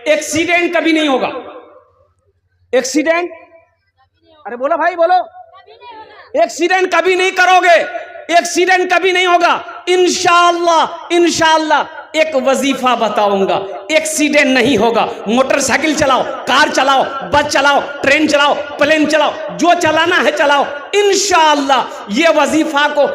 Accident कभी नहीं होगा। एक्सीडेंट, अरे बोलो भाई बोलो, एक्सीडेंट कभी नहीं करोगे, एक्सीडेंट कभी नहीं होगा इंशाअल्लाह। इंशाअल्लाह एक वजीफा बताऊंगा, एक्सीडेंट नहीं होगा। मोटरसाइकिल चलाओ, कार चलाओ, बस चलाओ, ट्रेन चलाओ, प्लेन चलाओ, जो चलाना है चलाओ इंशाअल्लाह। ये वजीफा को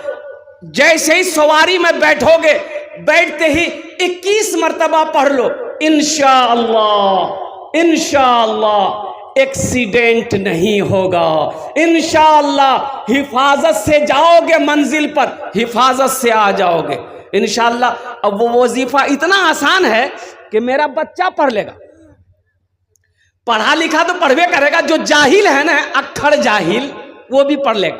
जैसे ही सवारी में बैठोगे, बैठते ही 21 मर्तबा पढ़ लो इंशाअल्लाह। इंशाअल्लाह एक्सीडेंट नहीं होगा इंशाअल्लाह। हिफाजत से जाओगे मंजिल पर, हिफाजत से आ जाओगे इंशाअल्लाह। अब वो वजीफा इतना आसान है कि मेरा बच्चा पढ़ लेगा, पढ़ा लिखा तो पढ़वे करेगा। जो जाहिल है ना, अक्खर जाहिल, वो भी पढ़ लेगा।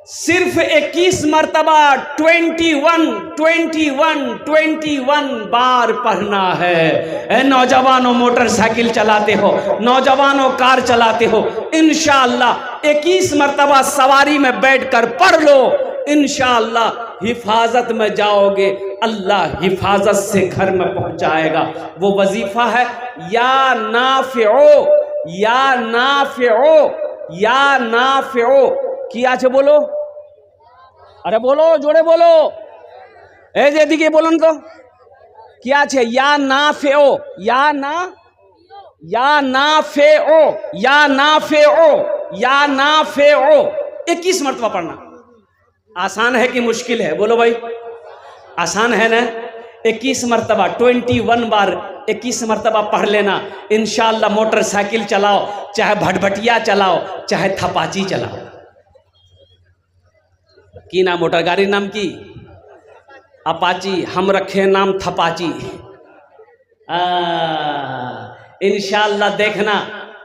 सिर्फ 21 मर्तबा 21 बार पढ़ना है। नौजवानों मोटरसाइकिल चलाते हो, नौजवानों कार चलाते हो, इंशाअल्लाह 21 मर्तबा सवारी में बैठकर पढ़ लो इंशाअल्लाह। हिफाजत में जाओगे, अल्लाह हिफाजत से घर में पहुंचाएगा। वो वजीफा है या नाफिओ, या नाफिओ, या नाफिओ। किया छे बोलो, अरे बोलो जोड़े बोलो, ए जे दिखे बोलो तो क्या छे? या नाफिओ, या ना, या नाफिओ, या नाफिओ, या नाफिओ। 21 मर्तबा पढ़ना। आसान है कि मुश्किल है? बोलो भाई, आसान है ना? 21 मर्तबा 21 बार 21 मर्तबा पढ़ लेना इंशाअल्लाह। मोटरसाइकिल चलाओ, चाहे भटभटिया चलाओ, चाहे थपाची चलाओ। की नाम मोटर गाड़ी नाम की? अपाची। हम रखे नाम थपाची। इंशाअल्लाह देखना,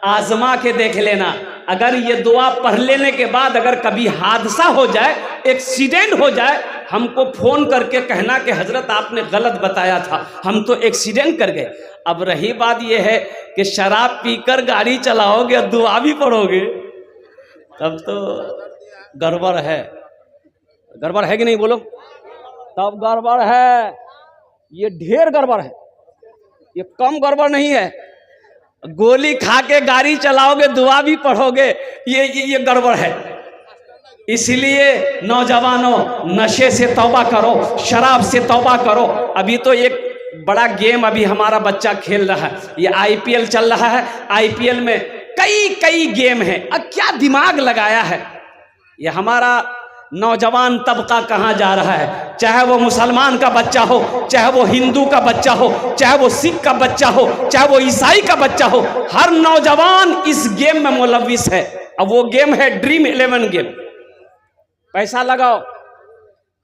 आजमा के देख लेना। अगर ये दुआ पढ़ लेने के बाद अगर कभी हादसा हो जाए, एक्सीडेंट हो जाए, हमको फोन करके कहना कि हजरत आपने गलत बताया था, हम तो एक्सीडेंट कर गए। अब रही बात यह है कि शराब पीकर गाड़ी चलाओगे और दुआ भी पढ़ोगे, तब तो गड़बड़ है। गड़बड़ है कि नहीं बोलो? तब गड़बड़ है, ये ढेर गड़बड़ है, ये कम गड़बड़ नहीं है। गोली खा के गाड़ी चलाओगे, दुआ भी पढ़ोगे, ये गड़बड़ है। इसलिए नौजवानों, नशे से तौबा करो, शराब से तौबा करो। अभी तो एक बड़ा गेम अभी हमारा बच्चा खेल रहा है, ये आईपीएल चल रहा है। आईपीएल में कई गेम है। अब क्या दिमाग लगाया है ये हमारा नौजवान तबका, कहाँ जा रहा है? चाहे वो मुसलमान का बच्चा हो, चाहे वो हिंदू का बच्चा हो, चाहे वो सिख का बच्चा हो, चाहे वो ईसाई का बच्चा हो, हर नौजवान इस गेम में मुलविस है। अब वो गेम है ड्रीम 11 गेम। पैसा लगाओ,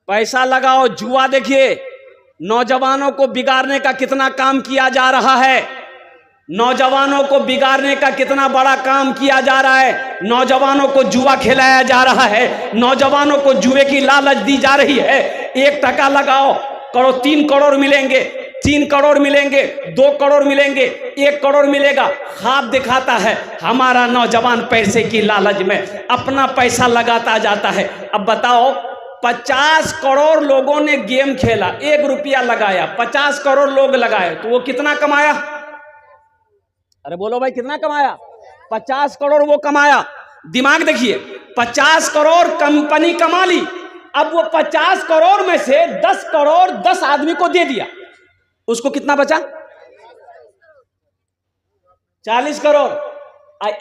पैसा लगाओ, जुआ देखिए नौजवानों को बिगाड़ने का कितना काम किया जा रहा है। नौजवानों को बिगाड़ने का कितना बड़ा काम किया जा रहा है। नौजवानों को जुआ खिलाया जा रहा है, नौजवानों को जुए की लालच दी जा रही है। 1 टका लगाओ करो 3 करोड़ मिलेंगे, 3 करोड़ मिलेंगे, 2 करोड़ मिलेंगे, 1 करोड़ मिलेगा। ख्वाब दिखाता है हमारा नौजवान, पैसे की लालच में अपना पैसा लगाता जाता है। अब बताओ, 50 करोड़ लोगों ने गेम खेला, 1 रुपया लगाया, 50 करोड़ लोग लगाए, तो वो कितना कमाया? अरे बोलो भाई, कितना कमाया? 50 करोड़ वो कमाया। दिमाग देखिए, 50 करोड़ कंपनी कमा ली। अब वो 50 करोड़ में से 10 करोड़ 10 आदमी को दे दिया, उसको कितना बचा? 40 करोड़।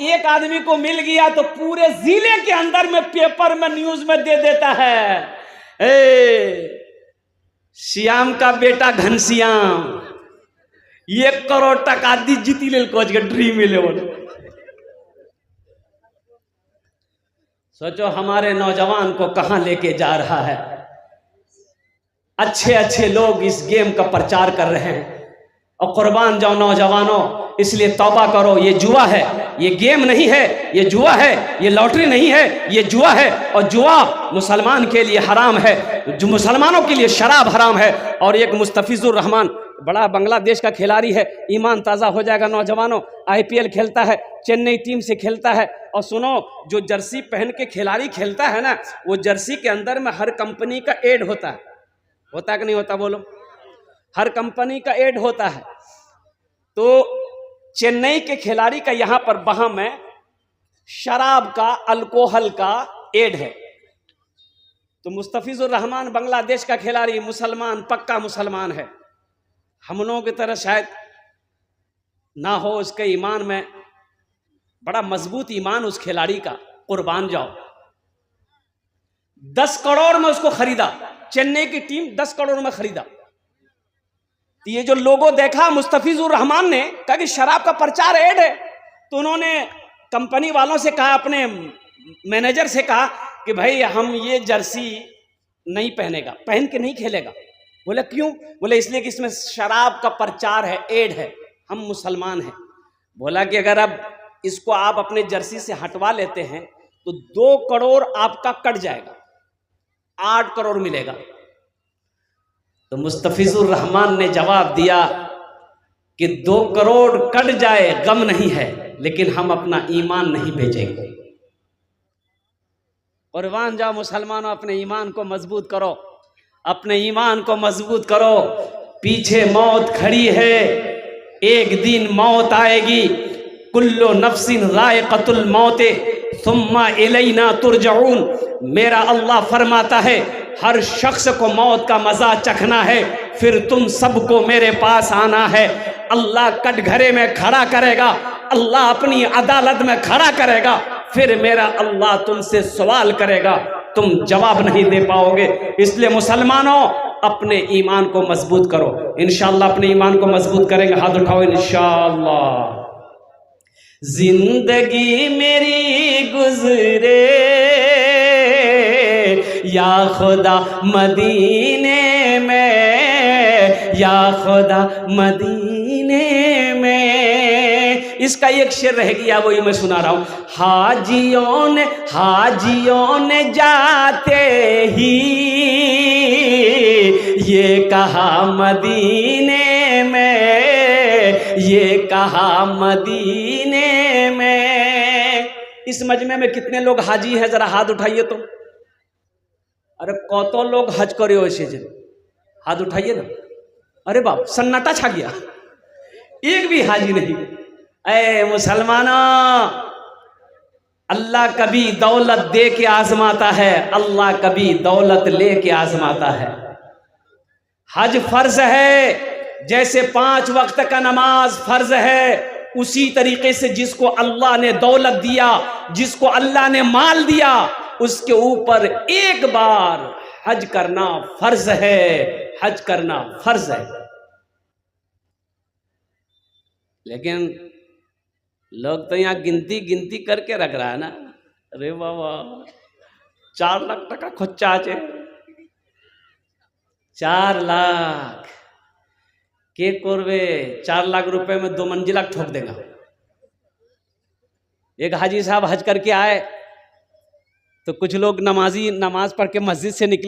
एक आदमी को मिल गया तो पूरे जिले के अंदर में पेपर में न्यूज में दे देता है, श्याम का बेटा घनश्याम 1 करोड़ टका दी जीती ले कोच के ड्रीम 11। सोचो हमारे नौजवान को कहां लेके जा रहा है। अच्छे अच्छे लोग इस गेम का प्रचार कर रहे हैं, और कुर्बान जाओ नौजवानों, इसलिए तौबा करो। ये जुआ है, ये गेम नहीं है, ये जुआ है, ये लॉटरी नहीं है, ये जुआ है। और जुआ मुसलमान के लिए हराम है, जो मुसलमानों के लिए शराब हराम है। और एक मुस्तफिजुर रहमान बड़ा बांग्लादेश का खिलाड़ी है, ईमान ताज़ा हो जाएगा नौजवानों। आईपीएल खेलता है, चेन्नई टीम से खेलता है। और सुनो, जो जर्सी पहन के खिलाड़ी खेलता है ना, वो जर्सी के अंदर में हर कंपनी का एड होता है। होता कि नहीं होता बोलो? हर कंपनी का एड होता है। तो चेन्नई के खिलाड़ी का यहां पर वहम है, शराब का, अल्कोहल का एड है। तो मुस्तफिजुर रहमान बांग्लादेश का खिलाड़ी मुसलमान, पक्का मुसलमान है। हम लोगों की तरह शायद ना हो, उसके ईमान में बड़ा मजबूत ईमान उस खिलाड़ी का, कुर्बान जाओ। 10 करोड़ में उसको खरीदा, चेन्नई की टीम 10 करोड़ में खरीदा। तो ये जो लोगों देखा मुस्तफिजुर रहमान ने कहा कि शराब का प्रचार ऐड है, तो उन्होंने कंपनी वालों से कहा, अपने मैनेजर से कहा कि भाई हम ये जर्सी नहीं पहनेगा, पहन के नहीं खेलेगा। बोले क्यों? बोले इसलिए कि इसमें शराब का प्रचार है, ऐड है, हम मुसलमान हैं। बोला कि अगर अब इसको आप अपने जर्सी से हटवा लेते हैं तो 2 करोड़ आपका कट जाएगा, 8 करोड़ मिलेगा। तो मुस्तफिजुर रहमान ने जवाब दिया कि 2 करोड़ कट जाए गम नहीं है, लेकिन हम अपना ईमान नहीं बेचेंगे। कुर्बान जाओ मुसलमानों, अपने ईमान को मजबूत करो, अपने ईमान को मजबूत करो। पीछे मौत खड़ी है, एक दिन मौत आएगी। कुल्लो नफ्सिन रायक़तुल मौते सुम्मा इलैना तुरजऊन। मेरा अल्लाह फरमाता है हर शख्स को मौत का मजा चखना है, फिर तुम सबको मेरे पास आना है। अल्लाह कटघरे में खड़ा करेगा, अल्लाह अपनी अदालत में खड़ा करेगा, फिर मेरा अल्लाह तुमसे सवाल करेगा, तुम जवाब नहीं दे पाओगे। इसलिए मुसलमानों, अपने ईमान को मजबूत करो। इंशाअल्लाह अपने ईमान को मजबूत करेंगे, हाथ उठाओ इंशाअल्लाह। जिंदगी मेरी गुजरे या खुदा मदीने में, या खुदा मदीने में। इसका एक शेर रह गया, वही मैं सुना रहा हूं। हाजियों ने जाते ही ये कहा मदीने में, ये कहा मदीने में। इस मजमे में कितने लोग हाजी हैं, जरा हाथ उठाइए तो। अरे कौतो लोग हज करे हो ऐसे जन, हाथ उठाइए ना। अरे बाप, सन्नाटा छा गया, एक भी हाजी नहीं। ऐ मुसलमानों, अल्लाह कभी दौलत दे के आजमाता है, अल्लाह कभी दौलत ले के आजमाता है। हज फर्ज है, जैसे 5 वक्त का नमाज फर्ज है, उसी तरीके से जिसको अल्लाह ने दौलत दिया, जिसको अल्लाह ने माल दिया, उसके ऊपर एक बार हज करना फर्ज है, हज करना फर्ज है। लेकिन लोग तो यहाँ गिनती करके रख रहा है ना। अरे बाबा, 4 लाख टका खर्चा আছে, 4 लाख के करवे। 4 लाख रुपए में 2 मंजिला ठोक देगा। एक हाजी साहब हज करके आए तो कुछ लोग नमाज पढ़ के मस्जिद से निकले।